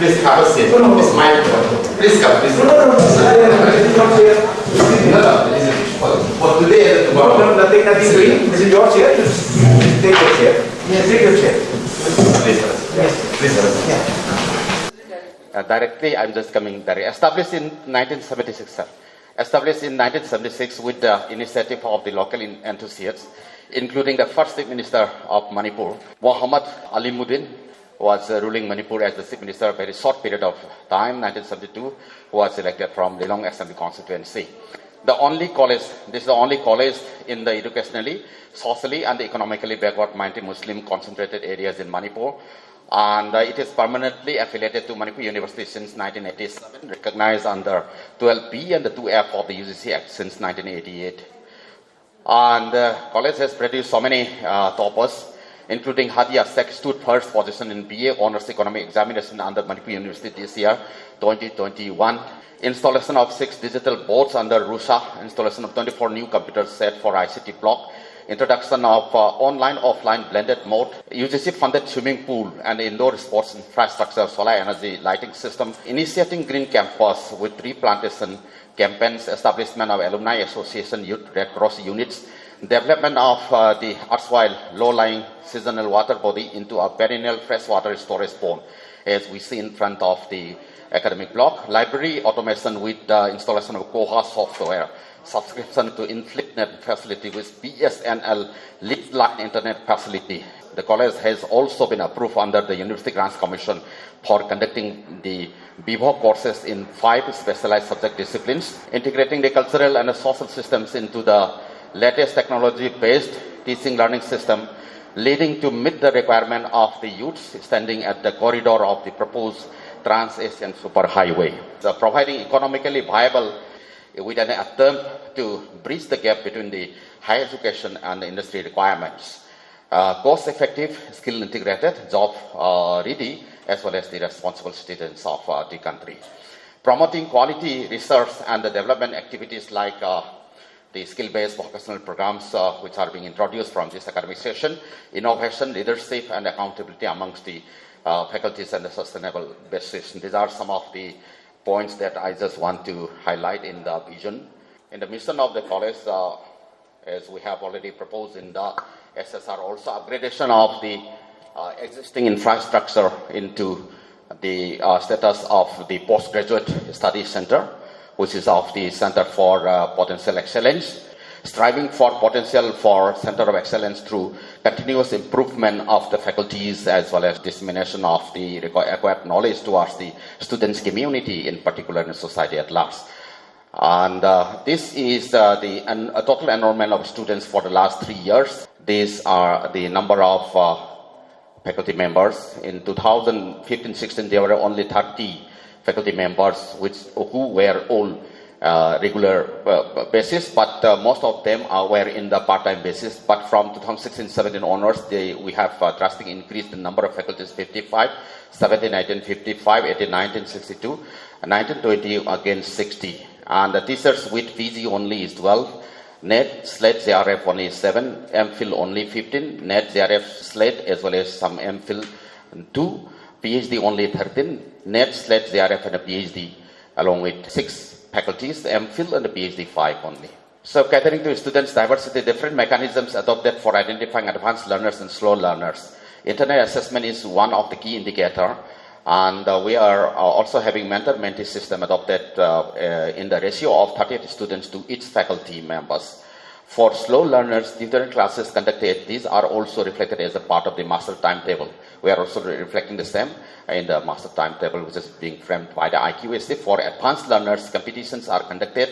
Please have a seat. It's my please come, please. No, this is not here. No, this is for today and tomorrow. No, nothing doing. This is your chair. Just take your chair. Yes, take your chair. Please, Yes. please. Yeah. Directly, I'm just coming there. Established in 1976, sir. Established in 1976 with the initiative of the local enthusiasts, including the first Chief Minister of Manipur, Muhammad Alimuddin, was ruling Manipur as the Chief Minister a very short period of time, 1972, who was elected from Lilong Assembly constituency. The only college, this is the only college in the educationally, socially and economically backward minority Muslim concentrated areas in Manipur. And it is permanently affiliated to Manipur University since 1987, recognized under 12B and the 2F of the UGC Act since 1988. And the college has produced so many toppers, including Hadia Sek stood first position in BA Honours Economy examination under Manipur University this year, 2021. Installation of 6 digital boards under RUSA, installation of 24 new computer set for ICT block, introduction of online-offline blended mode, UGC-funded swimming pool and indoor sports infrastructure, solar energy lighting system, initiating green campus with tree plantation campaigns, establishment of Alumni Association Youth Red Cross units, development of the erstwhile low-lying seasonal water body into a perennial freshwater storage pond, as we see in front of the academic block, library automation with the installation of Koha software, subscription to InflickNet facility with BSNL lead line internet facility. The college has also been approved under the University Grants Commission for conducting the BIVO courses in 5 specialized subject disciplines, integrating the cultural and the social systems into the latest technology-based teaching learning system, leading to meet the requirement of the youths standing at the corridor of the proposed Trans-Asian Superhighway. So providing economically viable with an attempt to bridge the gap between the higher education and the industry requirements. Cost-effective, skill-integrated, job-ready, as well as the responsible citizens of the country. Promoting quality research and the development activities like the skill-based vocational programs which are being introduced from this academic session, innovation, leadership, and accountability amongst the faculties and the sustainable basis. These are some of the points that I just want to highlight in the vision. In the mission of the college, as we have already proposed in the SSR, also upgradation of the existing infrastructure into the status of the postgraduate study center, which is of the Center for Potential Excellence, striving for potential for Center of Excellence through continuous improvement of the faculties as well as dissemination of the acquired knowledge towards the students' community, in particular in society at large. And this is the total enrollment of students for the last 3 years. These are the number of faculty members. In 2015-16, there were only 30 faculty members who were all regular basis, but most of them were in the part-time basis. But from 2016-17 onwards, we have drastically increased the number of faculties: 55, 17, 19, 55, 18, 19, 62, 19, 20, again 60. And the teachers with PG only is 12, NET, SLET, JRF only is 7, MPhil only 15, NET, JRF, SLET, as well as some MPhil 2, PhD only 13, NET, SLET, JRF, and a PhD, along with 6 faculties, the MPhil and the PhD 5 only. So catering to students' diversity, different mechanisms adopted for identifying advanced learners and slow learners. Internet assessment is one of the key indicators, and we are also having mentor-mentee system adopted in the ratio of 38 students to each faculty members. For slow learners, tutoring classes conducted, these are also reflected as a part of the master timetable. We are also reflecting the same in the master timetable, which is being framed by the IQAC. For advanced learners, competitions are conducted.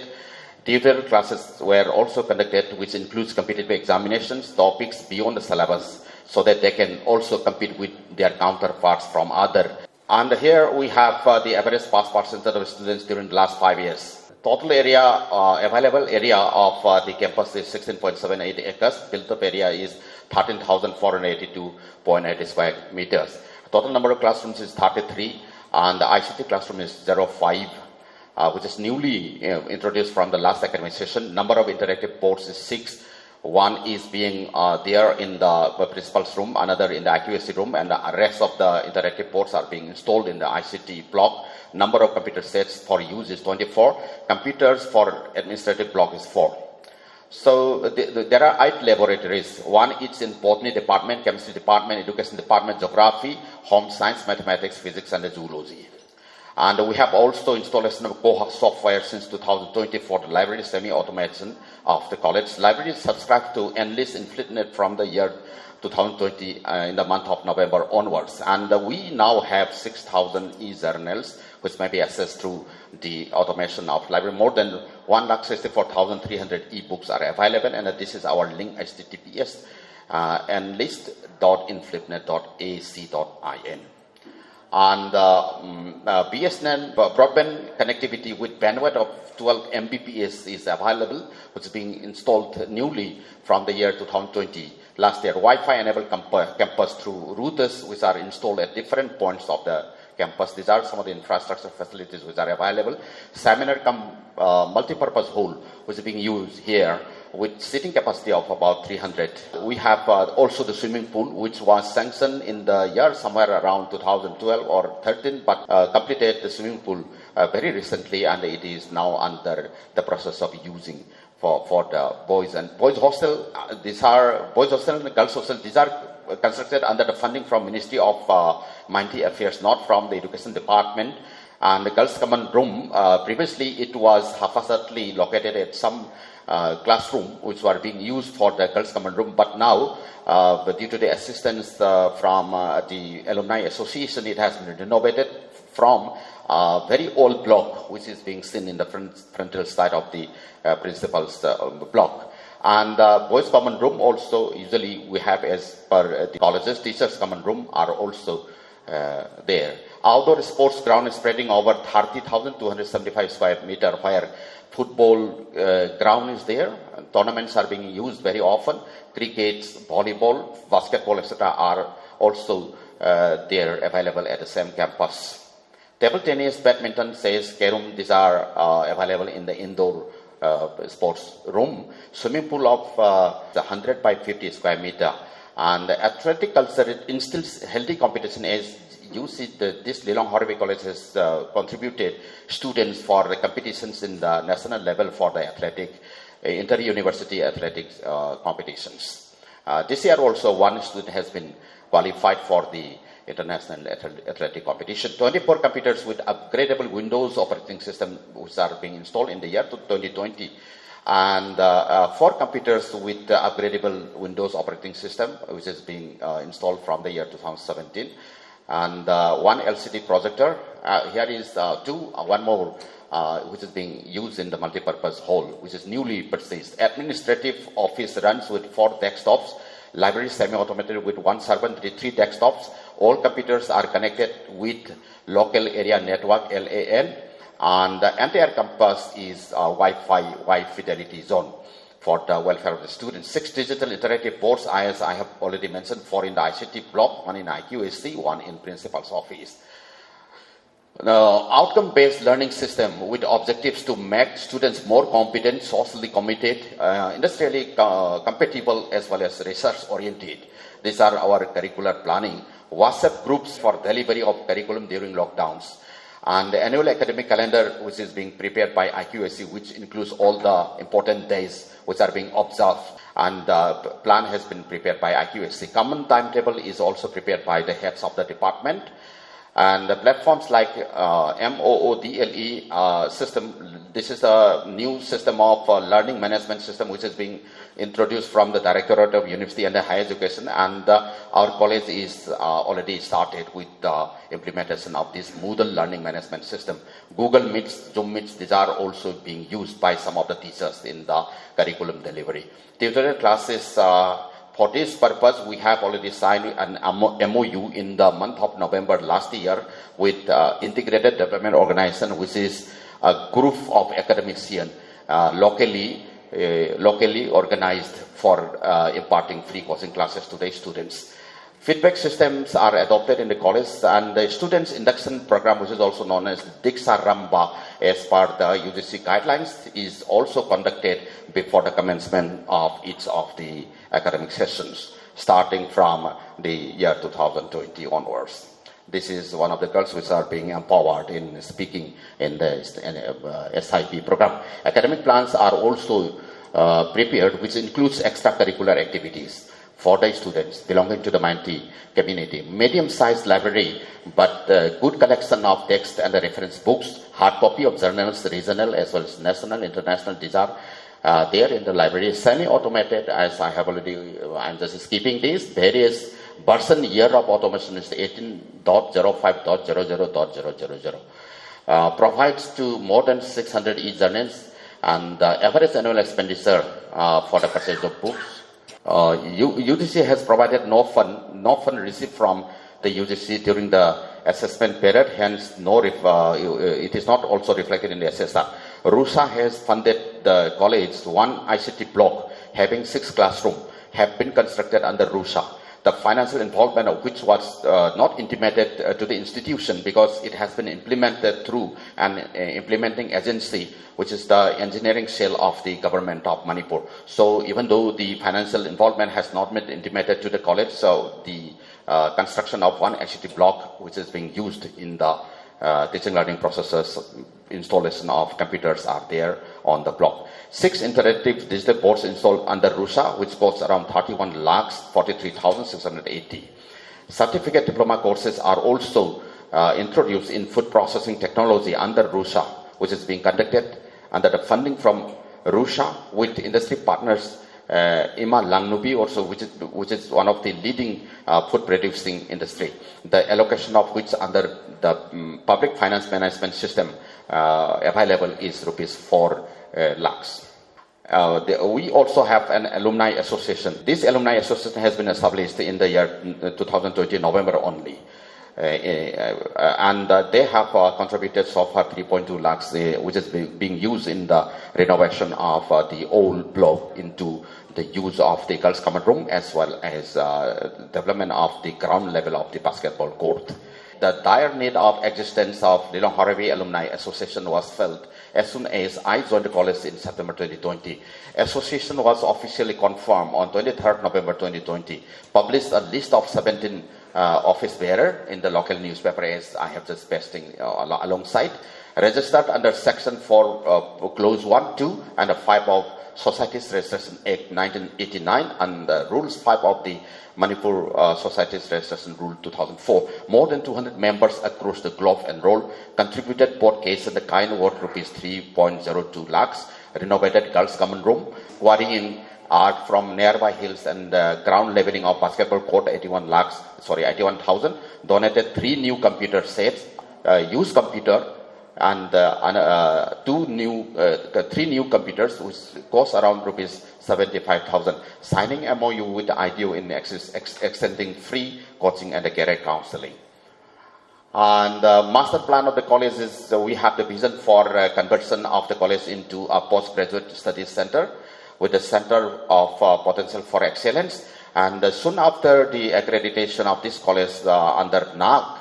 Tutoring classes were also conducted, which includes competitive examinations, topics beyond the syllabus, so that they can also compete with their counterparts from other. And here we have the average pass percentage of students during the last 5 years. Total area, available area of the campus is 16.78 acres. Built-up area is 13,482.8 square meters. Total number of classrooms is 33, and the ICT classroom is 05, which is newly introduced from the last academic session. Number of interactive boards is 6, One is being there in the principal's room, another in the IQAC room, and the rest of the interactive boards are being installed in the ICT block. Number of computer sets for use is 24. Computers for administrative block is 4. So there are 8 laboratories. One is in botany department, chemistry department, education department, geography, home science, mathematics, physics, and zoology. And we have also installation of Koha software since 2020 for the library semi-automation of the college. Library subscribed to Enlist in FleetNet from the year 2020 in the month of November onwards. And we now have 6,000 e-journals which may be accessed through the automation of library. More than 164,300 e-books are available, and this is our link, https enlist.inflipnet.ac.in. And BSNL broadband connectivity with bandwidth of 12 Mbps is available, which is being installed newly from the year 2020. Last year, Wi-Fi enabled campus through routers, which are installed at different points of the campus. These are some of the infrastructure facilities which are available. Seminar multi-purpose hall, which is being used here with seating capacity of about 300. We have also the swimming pool, which was sanctioned in the year somewhere around 2012 or 13, but completed the swimming pool very recently, and it is now under the process of using for the boys and boys hostel. These are boys hostel and girls hostel. These are constructed under the funding from Ministry of Minority Affairs, not from the Education Department. And the girls' common room, previously it was haphazardly located at some classroom which were being used for the girls' common room, but now due to the assistance from the Alumni Association, it has been renovated from a very old block which is being seen in the frontal side of the principal's block. And boys' common room also, usually we have as per the colleges, teachers' common room are also there. Outdoor sports ground is spreading over 30,275 square meter, where football ground is there. Tournaments are being used very often. Cricket, volleyball, basketball, etc. are also there available at the same campus. Table tennis, badminton, chess, carom, these are available in the indoor sports room. Swimming pool of 100 by 50 square meter. And athletic culture, it instills healthy competition. As you see, this Lilong Haoreibi College has contributed students for the competitions in the national level for the athletic, inter-university athletics competitions. This year also one student has been qualified for the international athletic competition. 24 computers with upgradable Windows operating system which are being installed in the year 2020. And 4 computers with upgradable Windows operating system which is being installed from the year 2017. And 1 LCD projector. Here is one more which is being used in the multi-purpose hall, which is newly purchased. Administrative office runs with 4 desktops. Library semi-automated with 1 server and 3 desktops. All computers are connected with local area network, LAN. And the entire campus is Wi-Fi, wide fidelity zone for the welfare of the students. 6 digital interactive boards, as I have already mentioned, 4 in the ICT block, 1 in IQAC, 1 in principal's office. Outcome-based learning system with objectives to make students more competent, socially committed, industrially compatible, as well as research-oriented. These are our curricular planning. WhatsApp groups for delivery of curriculum during lockdowns. And the annual academic calendar, which is being prepared by IQAC, which includes all the important days which are being observed. And the plan has been prepared by IQAC. Common timetable is also prepared by the heads of the department. And the platforms like MOODLE system, this is a new system of learning management system which is being introduced from the Directorate of University and Higher Education, and our college is already started with the implementation of this Moodle learning management system. Google Meets, Zoom Meets, these are also being used by some of the teachers in the curriculum delivery. Tutorial classes, for this purpose, we have already signed an MOU in the month of November last year with Integrated Development Organization, which is a group of academicians locally organized for imparting free coaching classes to their students. Feedback systems are adopted in the college, and the students induction program, which is also known as Diksha Ramba, as per the UGC guidelines, is also conducted before the commencement of each of the academic sessions, starting from the year 2020 onwards. This is one of the girls which are being empowered in speaking in the SIP program. Academic plans are also prepared, which includes extracurricular activities for the students belonging to the minority community. Medium-sized library, but good collection of text and the reference books, hard copy of journals, regional as well as national, international, these are there in the library. Semi-automated, as I have already, I'm just skipping this. Various version year of automation is 18.05.00.000. Provides to more than 600 e-journals, and the average annual expenditure for the purchase of books. UGC has provided no fund received from the UGC during the assessment period, hence it is not also reflected in the SSR. RUSA has funded the college one ICT block having 6 classrooms have been constructed under RUSA. The financial involvement of which was not intimated to the institution because it has been implemented through an implementing agency, which is the engineering cell of the government of Manipur. So even though the financial involvement has not been intimated to the college, so the construction of one ICT block, which is being used in the teaching learning processes, installation of computers are there on the block. 6 interactive digital boards installed under RUSA, which costs around 31,43,680. Certificate diploma courses are also introduced in food processing technology under RUSA, which is being conducted under the funding from RUSA with industry partners Ima Langnubi also, which is one of the leading food producing industry. The allocation of which under the public finance management system available is rupees 4 lakhs. We also have an Alumni Association. This Alumni Association has been established in the year 2020 November only. And they have contributed so far 3.2 lakhs, which is being used in the renovation of the old block into the use of the girls' common room as well as development of the ground level of the basketball court. The dire need of existence of Lilong Haoreibi Alumni Association was felt as soon as I joined the college in September 2020. Association was officially confirmed on 23rd November 2020. Published a list of 17 office bearer in the local newspaper, as I have just pasting alongside. Registered under Section 4, Clause 1, 2, and 5 of Societies Registration Act 1989 and Rules 5 of the Manipur Societies Registration Rule 2004. More than 200 members across the globe enrolled, contributed both cash and the kind worth rupees 3.02 lakhs, renovated girls' common room, quarrying art from nearby hills and ground leveling of basketball court 81,000, donated 3 new computer sets, used computer and 3 new computers which cost around rupees 75,000. Signing MOU with the IDO in extending free coaching and career counseling. And the master plan of the college is we have the vision for conversion of the college into a postgraduate studies center with a center of potential for excellence. And soon after the accreditation of this college under NAAC,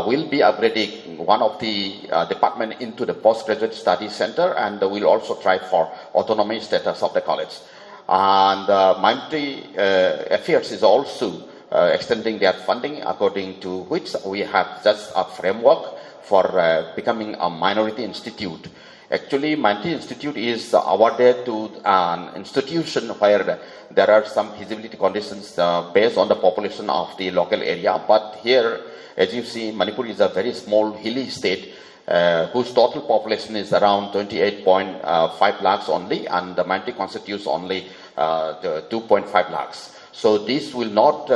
we'll be upgrading one of the department into the postgraduate studies center, and we'll also try for autonomy status of the college. And Minority Affairs is also extending their funding, according to which we have just a framework for becoming a minority institute. Actually, Minority Institute is awarded to an institution where there are some feasibility conditions based on the population of the local area. But here, as you see, Manipur is a very small hilly state whose total population is around 28.5 lakhs only, and the minority constitutes only 2.5 lakhs. So this will not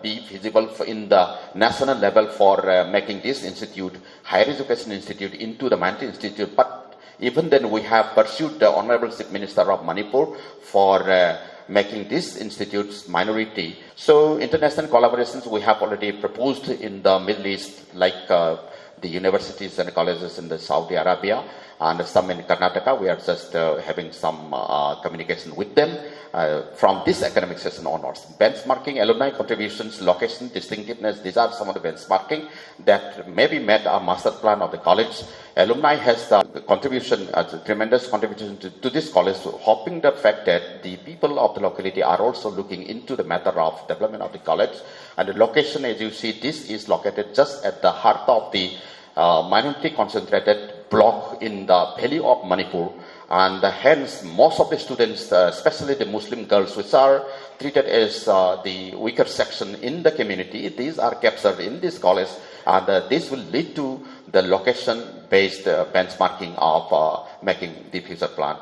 be feasible in the national level for making this institute, higher education institute, into the minority institute. But even then, we have pursued the Honorable Chief Minister of Manipur for making these institutes minority. So international collaborations we have already proposed in the Middle East, like the universities and colleges in the Saudi Arabia and some in Karnataka. We are just having some communication with them. from this academic session onwards. Benchmarking, alumni contributions, location, distinctiveness, these are some of the benchmarking that maybe met our master plan of the college. Alumni has the contribution, tremendous contribution to this college, hoping the fact that the people of the locality are also looking into the matter of development of the college. And the location, as you see, this is located just at the heart of the minority concentrated block in the valley of Manipur. And hence, most of the students, especially the Muslim girls, which are treated as the weaker section in the community, these are captured in this college, and this will lead to the location-based benchmarking of making the future plan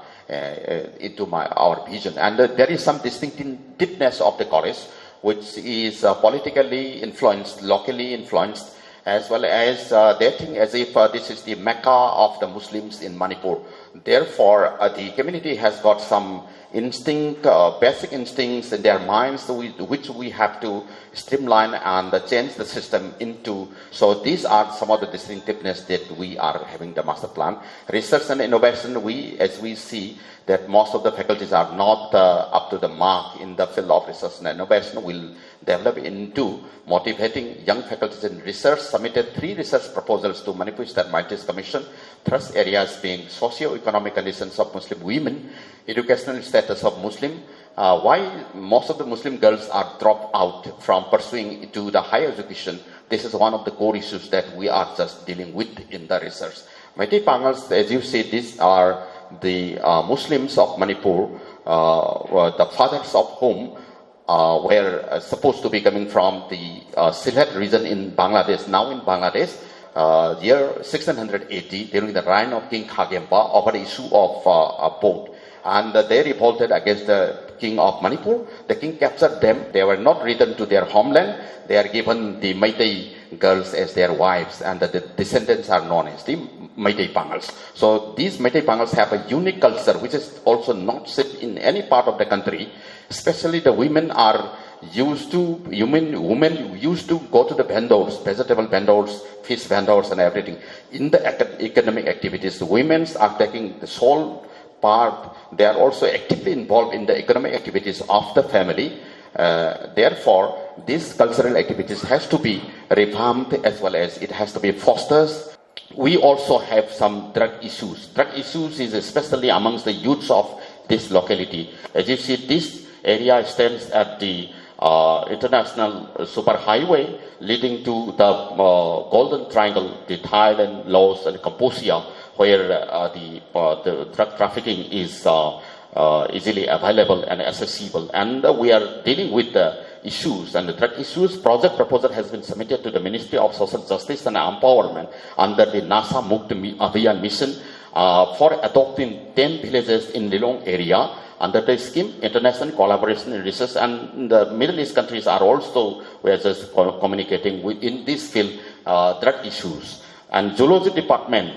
into our vision. And there is some distinctiveness of the college, which is politically influenced, locally influenced, as well as they think as if this is the Mecca of the Muslims in Manipur. Therefore, the community has got some instinct, basic instincts in their minds, which we have to streamline and change the system into. So these are some of the distinctiveness that we are having the master plan. Research and innovation, as we see that most of the faculties are not up to the mark in the field of research and innovation, will develop into motivating young faculties in research. Submitted 3 research proposals to Manipur State Minorities Commission. Thrust areas being socio-economic conditions of Muslim women, educational status of Muslim, why most of the Muslim girls are dropped out from pursuing to the higher education. This is one of the core issues that we are just dealing with in the research. Meitei Pangals, as you see, these are the Muslims of Manipur, the fathers of whom were supposed to be coming from the Sylhet region in Bangladesh, now in Bangladesh. Year 1680, during the reign of King Khagempa, over the issue of a boat. And they revolted against the king of Manipur. The king captured them. They were not returned to their homeland. They are given the Meitei girls as their wives, and the descendants are known as the Meitei Pangals. So these Meitei Pangals have a unique culture, which is also not seen in any part of the country. Especially the women are used to, women used to go to the vendors, vegetable vendors, fish vendors and everything. In the economic activities, the women are taking the sole part. They are also actively involved in the economic activities of the family. Therefore, these cultural activities has to be revamped, as well as it has to be fostered. We also have some drug issues. Drug issues is especially amongst the youths of this locality. As you see, this area stands at the international superhighway leading to the Golden Triangle, the Thailand, Laos, and Cambodia, where the drug trafficking is easily available and accessible. And we are dealing with the issues and the drug issues. Project proposal has been submitted to the Ministry of Social Justice and Empowerment under the NASA Mukti Abhiyan mission for adopting 10 villages in Lilong area. Under the scheme, international collaboration in research, and the Middle East countries are also, we are just communicating in this field, drug issues. And Zoology department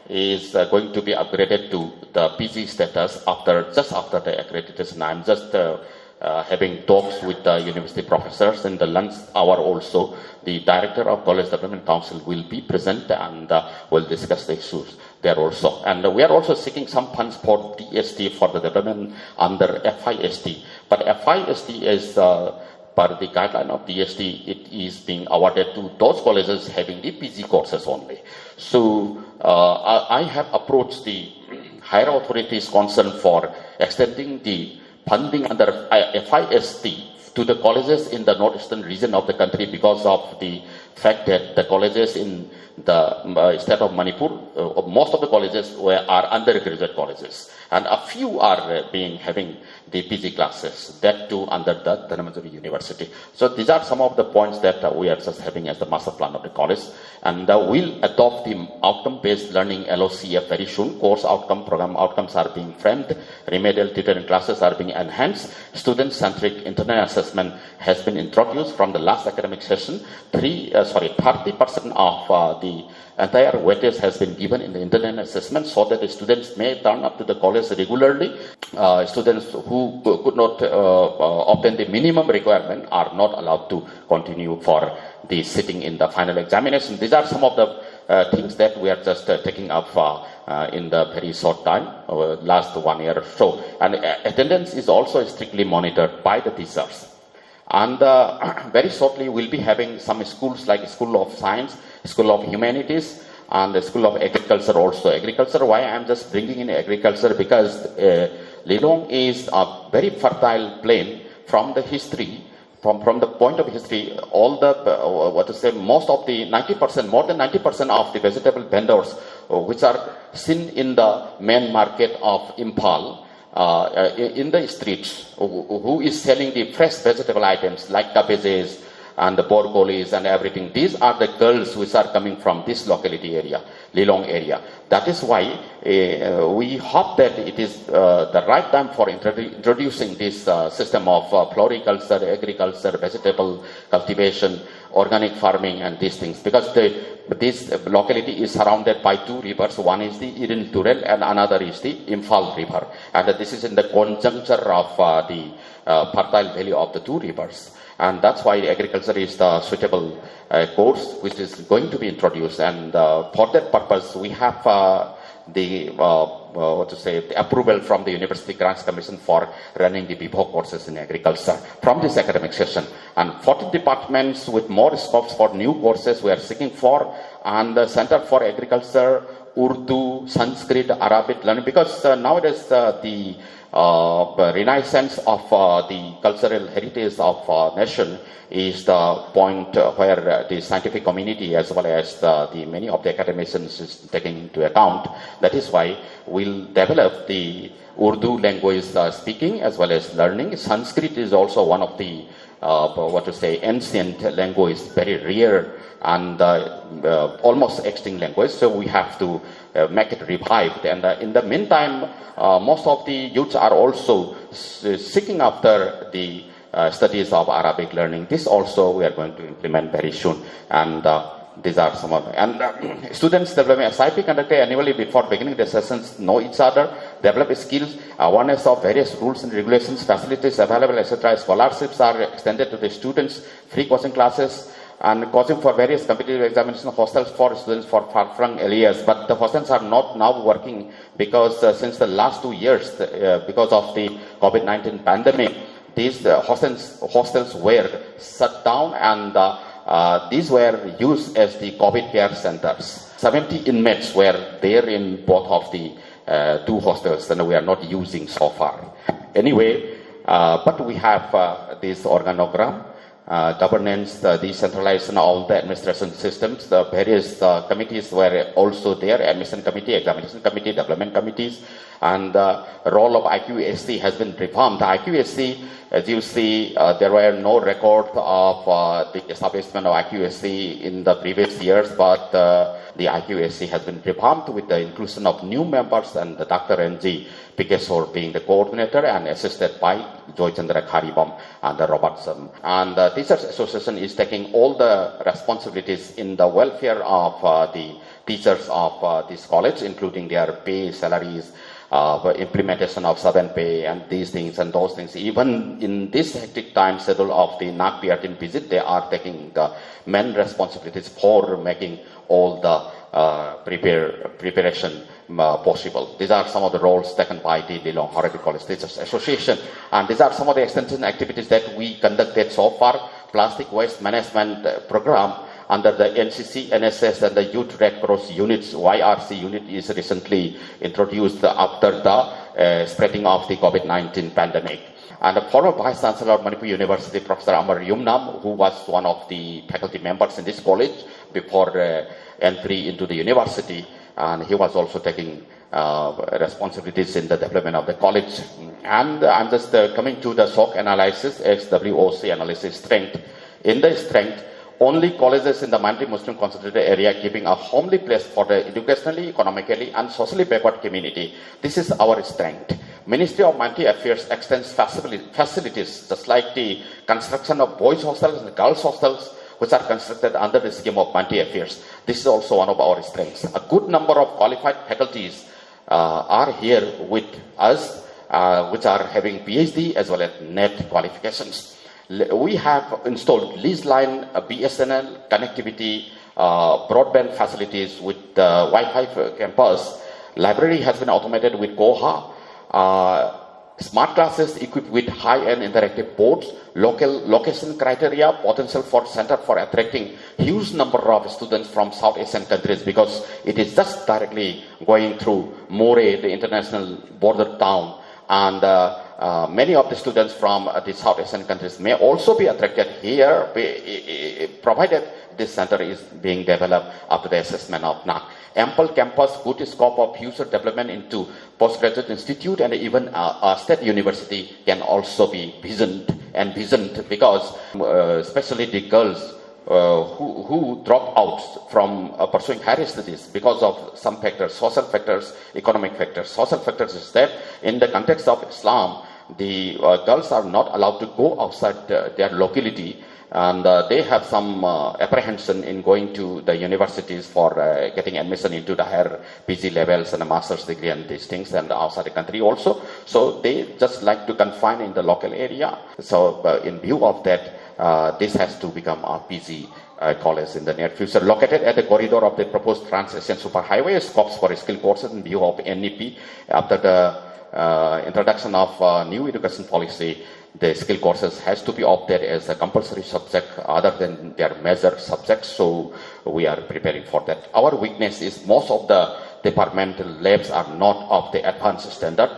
is going to be upgraded to the PG status just after the accreditation. I'm just having talks with the university professors in the lunch hour also. The director of College Development Council will be present and will discuss the issues there also. And we are also seeking some funds for DST for the development under FIST. But FIST is, per the guideline of DST, it is being awarded to those colleges having the PG courses only. So I have approached the higher authorities concerned for extending the funding under FIST to the colleges in the northeastern region of the country, because of the fact that the colleges in the state of Manipur, most of the colleges are undergraduate colleges, and a few are having the PG classes, that too under the Dhanamajori University. So these are some of the points that we are just having as the master plan of the college, and we'll adopt the outcome-based learning LOCF very soon. Course outcome, program outcomes are being framed, remedial tutoring classes are being enhanced, student-centric internal assessment has been introduced from the last academic session. 30% of the entire weightage has been given in the internal assessment, so that the students may turn up to the college regularly. Students who could not obtain the minimum requirement are not allowed to continue for the sitting in the final examination. These are some of the things that we are just taking up in the very short time, last 1 year or so. And attendance is also strictly monitored by the teachers. And very shortly, we'll be having some schools like School of Science, School of Humanities, and the School of Agriculture also. Agriculture, why I'm just bringing in agriculture? Because Lilong is a very fertile plain from the history. From the point of history, all the, most of the 90%, more than 90% of the vegetable vendors, which are seen in the main market of Impal, in the streets, who is selling the fresh vegetable items like cabbages and the borgolis and everything. These are the girls which are coming from this locality area, Lilong area. That is why we hope that it is the right time for introducing this system of floriculture, agriculture, vegetable cultivation, organic farming, and these things. Because this locality is surrounded by two rivers. One is the Irin Turel and another is the Imphal River. And this is in the conjuncture of the fertile valley of the two rivers. And that's why agriculture is the suitable course which is going to be introduced. And for that purpose, we have the approval from the University Grants Commission for running the BPO courses in agriculture from this academic session. And 40 departments with more scopes for new courses we are seeking for, and the Center for Agriculture, Urdu, Sanskrit, Arabic learning, because nowadays the renaissance of the cultural heritage of nation is the point where the scientific community as well as the many of the academicians is taking into account. That is why we'll develop the Urdu language speaking as well as learning. Sanskrit is also one of the ancient language, very rare and almost extinct language. So we have to make it revived. And in the meantime, most of the youths are also seeking after the studies of Arabic learning. This also we are going to implement very soon. And these are some of them. And students developing SIP conducted annually before beginning the sessions, know each other, develop skills, awareness of various rules and regulations, facilities available, etc. Scholarships are extended to the students, free coaching classes, and coaching for various competitive examination hostels for students for far-flung areas. But the hostels are not now working because since the last 2 years, because of the COVID-19 pandemic, these hostels were shut down, and these were used as the COVID care centers. 70 inmates were there in both of the two hostels, and we are not using so far. Anyway, but we have this organogram, governance, the decentralization, all the administration systems. The various committees were also there: admission committee, examination committee, development committees, and the role of IQAC has been reformed. The IQAC, as you see, there were no record of the establishment of IQAC in the previous years, but the IQAC has been reformed with the inclusion of new members, and Dr. N.G. Pikesor being the coordinator and assisted by Joy Chandra Kharibam and Robertson. And the Teachers Association is taking all the responsibilities in the welfare of the teachers of this college, including their pay, salaries, implementation of southern pay and these things and those things. Even in this hectic time schedule of the NAAC PR visit, they are taking the main responsibilities for making all the preparation possible. These are some of the roles taken by the Lilong Haoreibi College Teachers Association, and these are some of the extension activities that we conducted so far. Plastic waste management program under the NCC, NSS, and the Youth Red Cross units. YRC unit is recently introduced after the spreading of the COVID-19 pandemic. And the former Vice Chancellor of Manipur University, Professor Amar Yumnam, who was one of the faculty members in this college before entry into the university, and he was also taking responsibilities in the development of the college. And I'm just coming to the SOC analysis, XWOC analysis strength. In the strength, only colleges in the minority Muslim concentrated area giving a homely place for the educationally, economically, and socially backward community. This is our strength. Ministry of Minority Affairs extends facilities, just like the construction of boys' hostels and girls' hostels, which are constructed under the scheme of Minority Affairs. This is also one of our strengths. A good number of qualified faculties are here with us, which are having PhD as well as NET qualifications. We have installed lease line, BSNL, connectivity, broadband facilities with Wi-Fi campus. Library has been automated with Koha. Smart classes equipped with high-end interactive boards, location criteria, potential for center for attracting huge number of students from South Asian countries because it is just directly going through More, the international border town, and many of the students from the South Asian countries may also be attracted here, provided this center is being developed after the assessment of NAAC. Ample campus, good scope of future development into postgraduate institute and even a state university can also be visioned because especially the girls who drop out from pursuing higher studies because of some factors, social factors, economic factors. Social factors is that in the context of Islam, the girls are not allowed to go outside their locality, and they have some apprehension in going to the universities for getting admission into the higher PG levels and a master's degree and these things, and outside the country also. So they just like to confine in the local area. So in view of that, this has to become our PG college in the near future. Located at the corridor of the proposed Trans-Asian Superhighway, scopes for skill courses in view of NEP. After the introduction of new education policy, the skill courses has to be opted as a compulsory subject other than their major subjects. So we are preparing for that. Our weakness is most of the departmental labs are not of the advanced standard.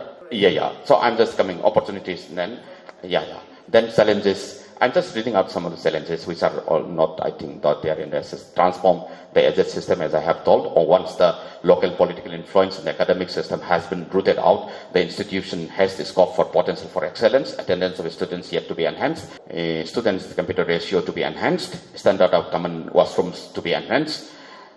So I'm just coming opportunities then. Then challenges. I'm just reading out some of the challenges which are all not, I think, that they are in the transform the EdTech system, as I have told, or once the local political influence in the academic system has been rooted out, the institution has the scope for potential for excellence, attendance of students yet to be enhanced, students computer ratio to be enhanced, standard of common washrooms to be enhanced,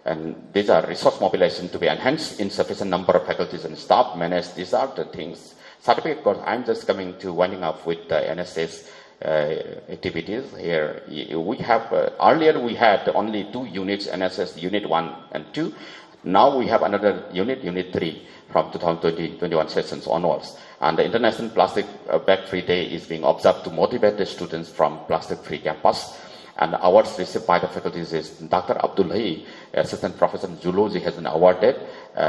and these are resource mobilization to be enhanced, insufficient number of faculties and staff managed. These are the things. Certificate course, I'm just coming to winding up with the NSS activities here. We have earlier we had only 2 units, NSS Unit 1 and 2. Now we have another unit 3 from 2020-21 sessions onwards. And the International Plastic Bag Free Day is being observed to motivate the students from plastic free campus. And awards received by the faculties is Dr. Abdullahi, Assistant Professor in Zoology, has been awarded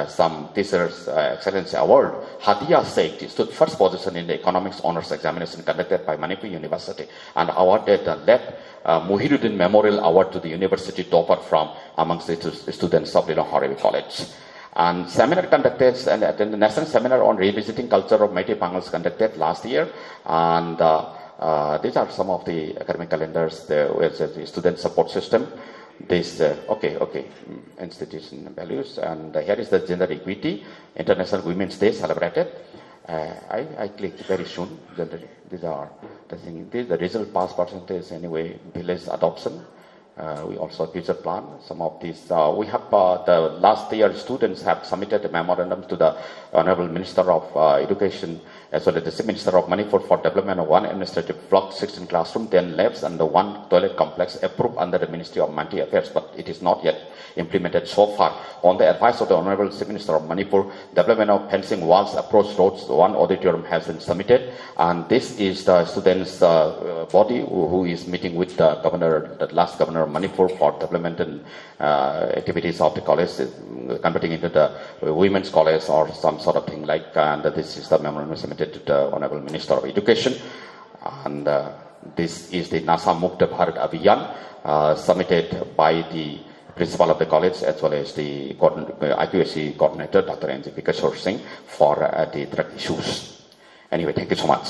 some Teachers Excellency Award. Hadia Sheikh stood first position in the Economics Honors Examination conducted by Manipur University and awarded the led Muhiruddin Memorial Award to the university topper from amongst the students of Lilong Haoreibi College. And seminar conducted, and the national seminar on revisiting culture of Meitei Bangals conducted last year. And these are some of the academic calendars, the student support system, this, institution values, and here is the gender equity, International Women's Day celebrated. I clicked very soon, these are the things, the result pass percentage anyway, village adoption. We also future plan some of these. We have the last year students have submitted a memorandum to the Honorable Minister of Education as well as the Minister of Manipur for development of 1 administrative block, 16 classroom, 10 labs, and the 1 toilet complex approved under the Ministry of Multi Affairs, but it is not yet implemented so far. On the advice of the Honorable Minister of Manipur, development of fencing walls, approach roads, 1 auditorium has been submitted, and this is the students' body who is meeting with the governor, the last governor of Manipur for development and activities of the college, converting into the women's college or some sort of thing like, and this is the memorandum submitted to the Honorable Minister of Education. And this is the NASA Mukta Bharat Abhiyan submitted by the principal of the college as well as the IQAC coordinator, Dr. N.J. Vikashore Singh, for the drug issues. Anyway, thank you so much.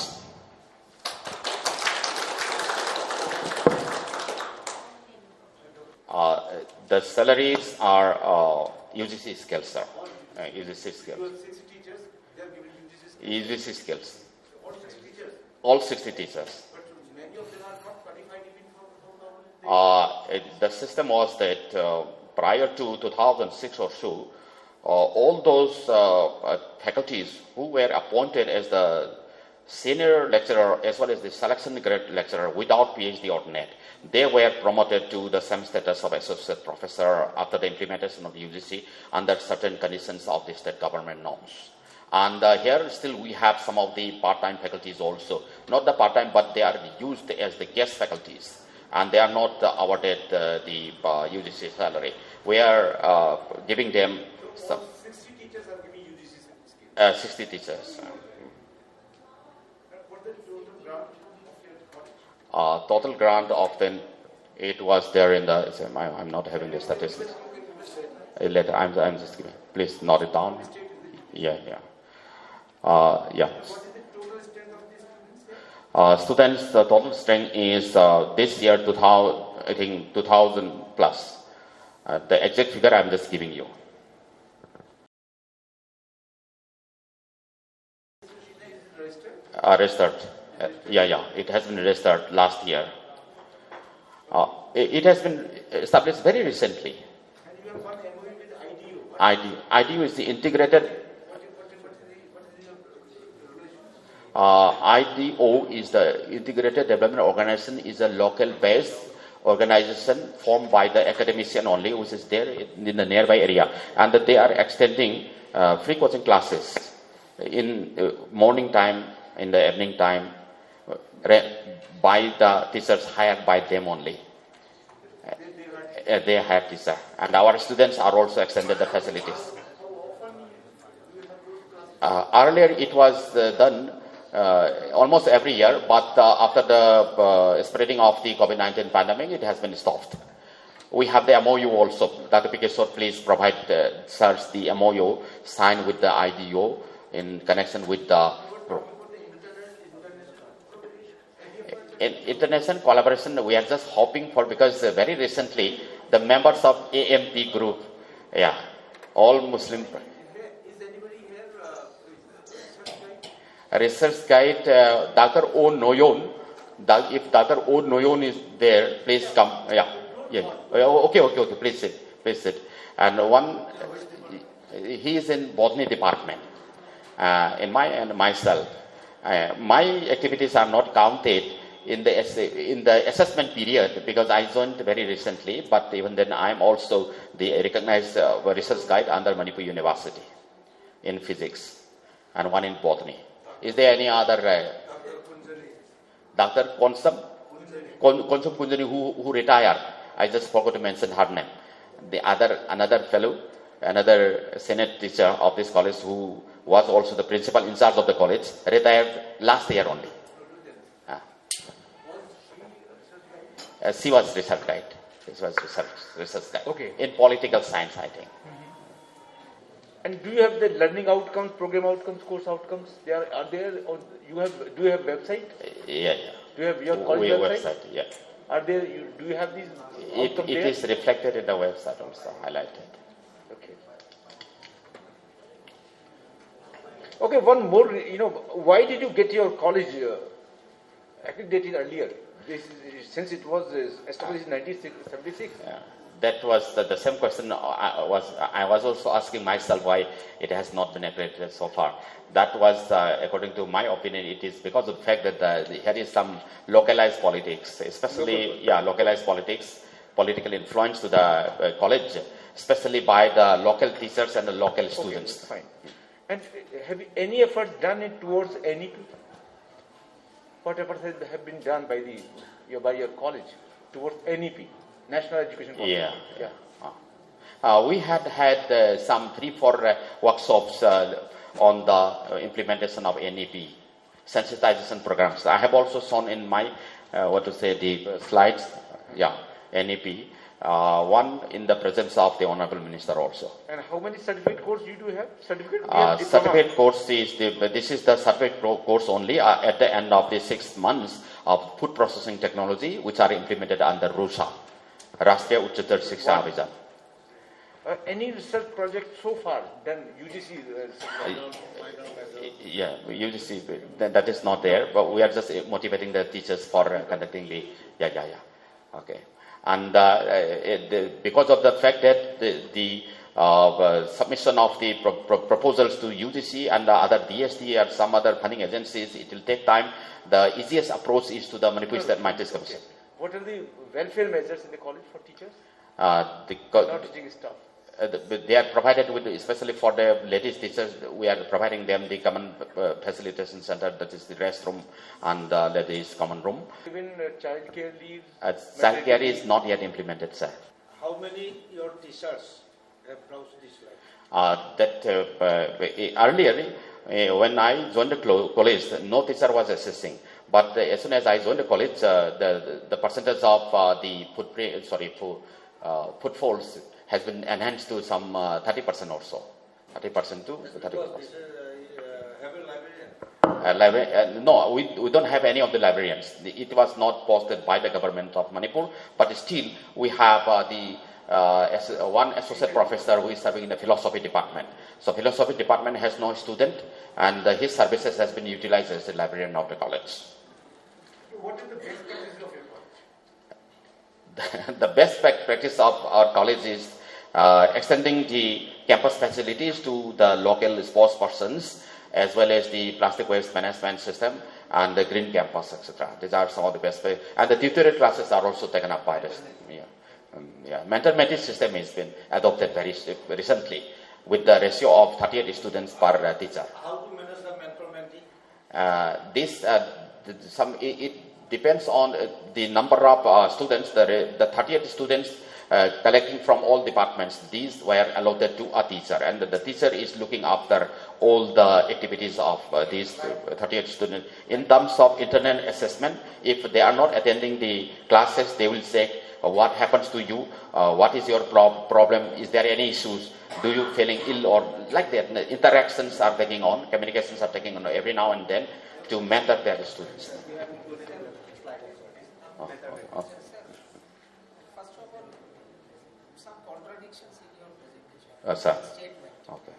The salaries are UGC skills, sir. UGC skills. 60 teachers, they are giving UGC UGC skills. skills. All 60 teachers. All 60 teachers. But many of them are not qualified even for The system was that prior to 2006 or so, all those faculties who were appointed as the senior lecturer as well as the selection grade lecturer without PhD or NET, they were promoted to the same status of associate professor after the implementation of UGC under certain conditions of the state government norms. And here still we have some of the part-time faculties also. Not the part-time, but they are used as the guest faculties. and they are not awarded the UGC salary. We are giving them some. 60 teachers are giving UGC scheme. 60 teachers. What is the total grant of your college? Total grant of them, it was there in the. I'm not having the statistics. Later, I'm just giving. Please note it down. Yeah. What is the total strength of these students? Students, the total strength is this year 2000 plus. The exact figure I'm just giving you. Registered. It has been registered last year. It has been established very recently. And you have one MOU with IDU. IDU is the integrated. What is your relation? IDO is the Integrated Development Organization, is a local-based organization formed by the academician only, which is there in the nearby area, and that they are extending free coaching classes in morning time, in the evening time, by the teachers hired by them only. They have teacher, and our students are also extended the facilities. Earlier it was done almost every year, but after the spreading of the COVID-19 pandemic, it has been stopped. We have the MOU also. Dr. P.K. please provide search the MOU signed with the IDO in connection with the international collaboration. We are just hoping for, because very recently the members of AMP group, all Muslim. Is anybody here Research guide, Dr. O. Noyon. If Dr. O. Noyon is there, please come. Okay. Please sit. And one, he is in botany department. In myself, my activities are not counted in the assessment period, because I joined very recently. But even then, I am also the recognized research guide under Manipur University in physics, and one in botany. Is there any other Dr. Konsam Kunjani who retired? I just forgot to mention her name. Another fellow, another Senate teacher of this college, who was also the principal in charge of the college, retired last year only. She was research guide. This was research guide. Okay. In political science, I think. And do you have the learning outcomes, program outcomes, course outcomes? Are there? Or do you have website? Yeah. Do you have your college website? Yeah. Are there? Do you have these? It is reflected in the website also, highlighted. Okay. One more. Why did you get your college accredited earlier? Since it was established in 1976. Yeah. That was the same question I was also asking myself, why it has not been accredited so far. That was, according to my opinion, it is because of the fact that here is some localized politics, especially localized politics, political influence to the college, especially by the local teachers and the local students. Fine. And have any effort done towards NEP? What efforts have been done by your college towards NEP, National Education Policy? We had some 3-4 workshops on the implementation of NEP, sensitization programs. I have also shown in my the slides. NEP. One in the presence of the Honorable Minister also. And how many certificate courses you do have? Certificate course is this is the certificate course only at the end of the 6 months of food processing technology, which are implemented under RUSA, Rashtriya Uchchatar Shiksha Abhijan. Any research project so far done UGC? UGC, that is not there, but we are just motivating the teachers for conducting the okay. And because of the fact that the submission of the proposals to UGC and other DST or some other funding agencies, it will take time. The easiest approach is to the Manipur State Minorities Commission. What are the welfare measures in the college for teachers? Not teaching staff. They are provided with, especially for the ladies teachers, we are providing them the common facilitation center, that is the restroom and the ladies common room. Even child care leave? Child care is not yet implemented, sir. How many your teachers have browsed this web? Earlier, when I joined the college, no teacher was assisting. But as soon as I joined the college, the percentage of the footfalls has been enhanced to some 30% or so. 30% to 30%. Have a librarian? No, we don't have any of the librarians. It was not posted by the government of Manipur, but still we have one associate professor who is serving in the philosophy department. So philosophy department has no student, and his services has been utilized as the librarian of the college. What is the best practice of your college? The best practice of our college is extending the campus facilities to the local sports persons, as well as the plastic waste management system and the green campus, etc. These are some of the best. And the tutorial classes are also taken up by this. Mentor mentee system has been adopted very recently with the ratio of 38 students per teacher. How to manage the mentor mentee? It depends on the number of students. The 38 students collecting from all departments, these were allotted to a teacher, and the teacher is looking after all the activities of these 38 students. In terms of internal assessment, if they are not attending the classes, they will say, what happens to you? What is your problem? Is there any issues? Do you feeling ill or like that? Interactions are taking on, communications are taking on every now and then to mentor their students. First of all, some contradictions in your presentation. Sir. Statement. Okay.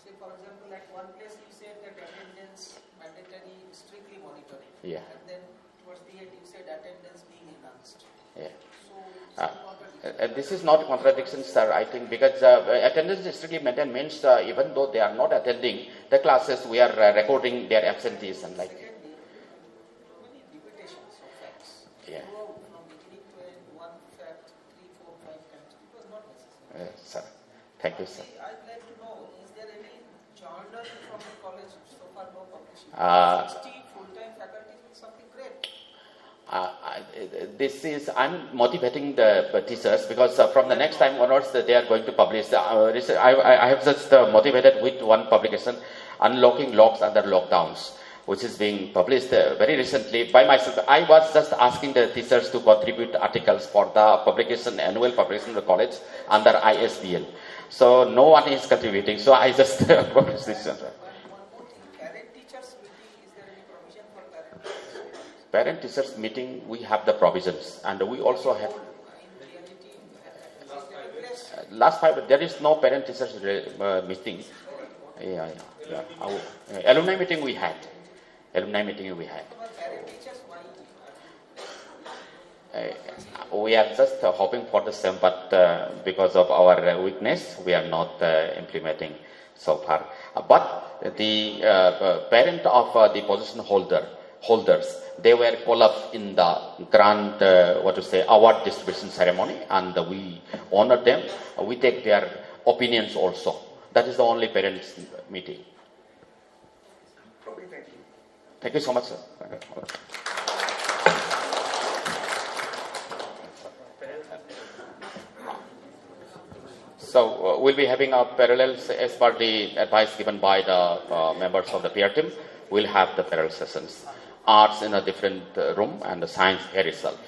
Say, for example, at one place you said that attendance mandatory, strictly monitoring. Yeah. And then towards the end you said attendance being enhanced. Yeah. So, some contradiction. This is not contradiction, sir, I think, because attendance is strictly maintained means even though they are not attending the classes, we are recording their absentees and like. Secondly, too many repetitions of facts. Yeah. Throughout, from beginning to end, one fact, 3, 4, 5 times. It was not necessary. Sir, thank you, sir. I'd like to know, is there any journal from the college so far no publishing? 60 full-time faculty is something great. I'm motivating the teachers because from the next time onwards they are going to publish. I have just motivated with one publication, Unlocking Locks Under Lockdowns, which is being published very recently by myself. I was just asking the teachers to contribute articles for the publication, annual publication of the college under ISBL. So no one is contributing, so I just published this. One more thing, parent-teachers meeting, is there any provision for parent-teachers? Parent-teachers meeting, we have the provisions, and we also have. In reality, Last 5, there is no parent-teachers meeting. Alumni meeting we had. parent-teachers, why? We are just hoping for the same, but because of our weakness, we are not implementing so far. But the parent of the position holders, they were called up in the grand, award distribution ceremony, and we honor them. We take their opinions also. That is the only parents meeting. Thank you so much, sir. So we'll be having a parallels as per the advice given by the members of the peer team. We'll have the parallel sessions. Arts in a different room and the science here itself.